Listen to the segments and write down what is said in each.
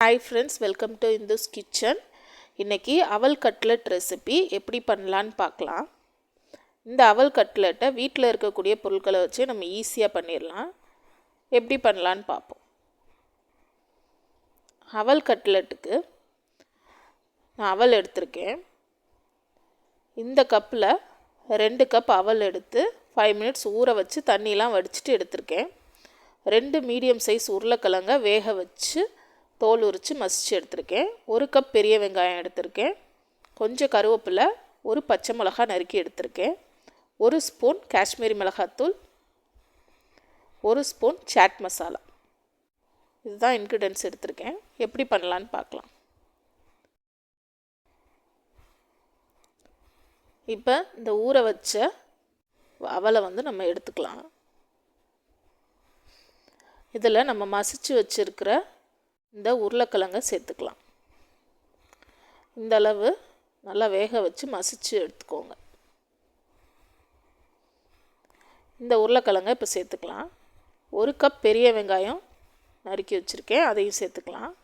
Hi friends, welcome to Indhu's kitchen. இன்றைக்கி அவல் cutlet recipe எப்படி பண்ணலான்னு பார்க்கலாம். இந்த அவல் கட்லெட்டை வீட்டில் இருக்கக்கூடிய பொருட்களை வச்சு நம்ம ஈஸியாக பண்ணிடலாம். எப்படி பண்ணலான்னு பார்ப்போம். அவல் கட்லெட்டுக்கு நான் அவல் எடுத்திருக்கேன். இந்த கப்பில் 2 கப் அவல் எடுத்து 5 மினிட்ஸ் ஊற வச்சு தண்ணியெலாம் வடிச்சிட்டு எடுத்திருக்கேன். 2 மீடியம் சைஸ் உருளைக்கிழங்க வேக வச்சு தோல் உரித்து மசிச்சு எடுத்திருக்கேன். 1 கப் பெரிய வெங்காயம் எடுத்திருக்கேன். கொஞ்சம் கருவேப்பிலை, ஒரு பச்சை மிளகாய் நறுக்கி எடுத்திருக்கேன். 1 ஸ்பூன் காஷ்மீரி மிளகாத்தூள், 1 ஸ்பூன் சாட் மசாலா. இதுதான் இன்க்ரீடியன்ட்ஸ் எடுத்திருக்கேன். எப்படி பண்ணலான்னு பார்க்கலாம். இப்போ இந்த ஊற வச்ச அவலை நம்ம எடுத்துக்கலாம். இதில் நம்ம மசிச்சு வச்சுருக்கிற இந்த உருளைக்கிழங்கை சேர்த்துக்கலாம். இந்த அளவு நல்லா வேக வச்சு மசிச்சு எடுத்துக்கோங்க. இந்த உருளைக்கிழங்கை இப்போ சேர்த்துக்கலாம். 1 கப் பெரிய வெங்காயம் நறுக்கி வச்சுருக்கேன், அதையும் சேர்த்துக்கலாம்.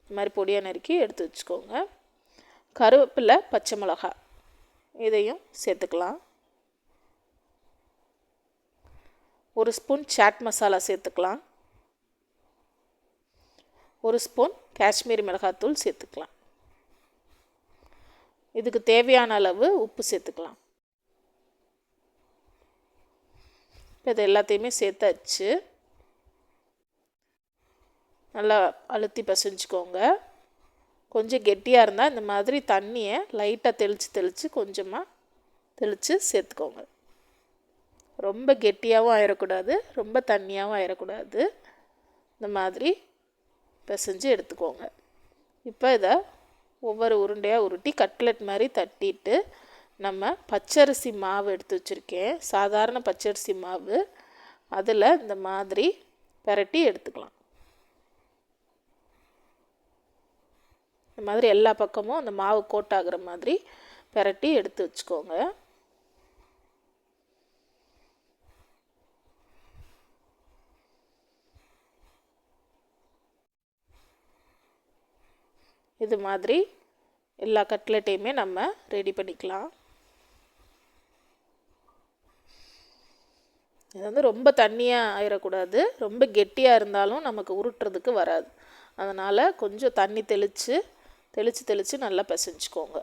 இந்த மாதிரி பொடியாக நறுக்கி எடுத்து வச்சுக்கோங்க. கருவேப்பிலை, பச்சை மிளகாய் இதையும் சேர்த்துக்கலாம். 1 ஸ்பூன் சாட் மசாலா சேர்த்துக்கலாம். 1 ஸ்பூன் காஷ்மீரி மிளகாத்தூள் சேர்த்துக்கலாம். இதுக்கு தேவையான அளவு உப்பு சேர்த்துக்கலாம். இது எல்லாத்தையுமே சேர்த்தாச்சு. நல்லா அழுத்தி பசைஞ்சுக்கோங்க. கொஞ்சம் கெட்டியாக இருந்தால் இந்த மாதிரி தண்ணியை லைட்டாக தெளித்து கொஞ்சமாக தெளித்து சேர்த்துக்கோங்க. ரொம்ப கெட்டியாகவும் ஆயிடக்கூடாது, ரொம்ப தண்ணியாகவும் ஆயிடக்கூடாது. இந்த மாதிரி பிசைஞ்சு எடுத்துக்கோங்க. இப்போ இதை ஒவ்வொரு உருண்டையாக உருட்டி கட்லெட் மாதிரி தட்டிட்டு நம்ம பச்சரிசி மாவு எடுத்து வச்சுருக்கேன், சாதாரண பச்சரிசி மாவு, அதில் இந்த மாதிரி பிரட்டி எடுத்துக்கலாம். இந்த மாதிரி எல்லா பக்கமும் அந்த மாவு கோட்டாகிற மாதிரி பிரட்டி எடுத்து வச்சுக்கோங்க. இது மாதிரி எல்லா கட்லெட்டையுமே நம்ம ரெடி பண்ணிக்கலாம். இது ரொம்ப தண்ணியாக ஆயிடக்கூடாது, ரொம்ப கெட்டியாக இருந்தாலும் நமக்கு உருட்டுறதுக்கு வராது. அதனால் கொஞ்சம் தண்ணி தெளித்து நல்லா பிசைஞ்சுக்கோங்க.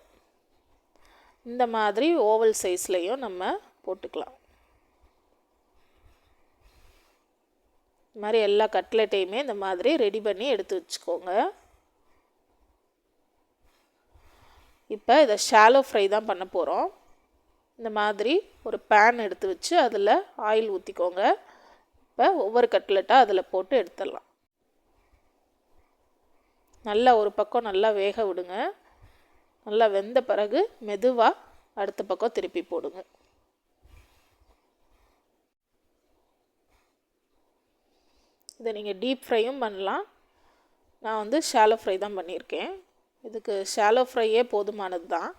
இந்த மாதிரி ஓவல் சைஸ்லையும் நம்ம போட்டுக்கலாம். இந்த மாதிரி எல்லா கட்லெட்டையுமே இந்த மாதிரி ரெடி பண்ணி எடுத்து வச்சுக்கோங்க. இப்போ இதை ஷாலோ ஃப்ரை தான் பண்ண போகிறோம். இந்த மாதிரி ஒரு பேன் எடுத்து வச்சு அதில் ஆயில் ஊற்றிக்கோங்க. இப்போ ஒவ்வொரு கட்லெட்டாக அதில் போட்டு எடுத்துடலாம். நல்லா ஒரு பக்கம் நல்லா வேக விடுங்க. நல்லா வெந்த பிறகு மெதுவாக அடுத்த பக்கம் திருப்பி போடுங்க. இதை நீங்கள் டீப் ஃப்ரையும் பண்ணலாம். நான் ஷாலோ ஃப்ரை தான் பண்ணியிருக்கேன். இதுக்கு ஷாலோ ஃப்ரையே போதுமானது தான்.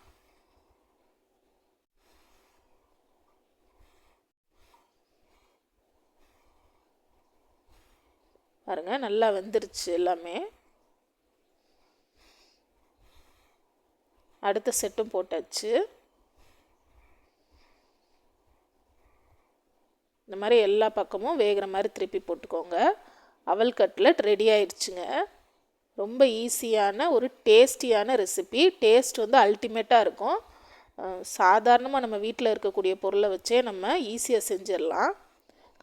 பாருங்கள், நல்லா வெந்துருச்சு எல்லாமே. அடுத்த செட்டும் போட்டாச்சு. இந்த மாதிரி எல்லா பக்கமும் வேகிற மாதிரி திருப்பி போட்டுக்கோங்க. அவல் கட்லெட் ரெடி ஆயிடுச்சுங்க. ரொம்ப ஈஸியான ஒரு டேஸ்டியான ரெசிபி. டேஸ்ட் அல்டிமேட்டாக இருக்கும். சாதாரணமாக நம்ம வீட்டில் இருக்கக்கூடிய பொருளை வச்சே நம்ம ஈஸியாக செஞ்சிடலாம்.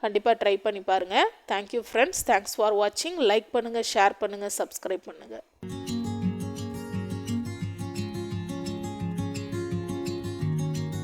கண்டிப்பாக ட்ரை பண்ணி பாருங்கள். Thank you friends. தேங்க்ஸ் ஃபார் வாட்சிங். லைக் பண்ணுங்கள், ஷேர் பண்ணுங்கள், சப்ஸ்கிரைப் பண்ணுங்கள்.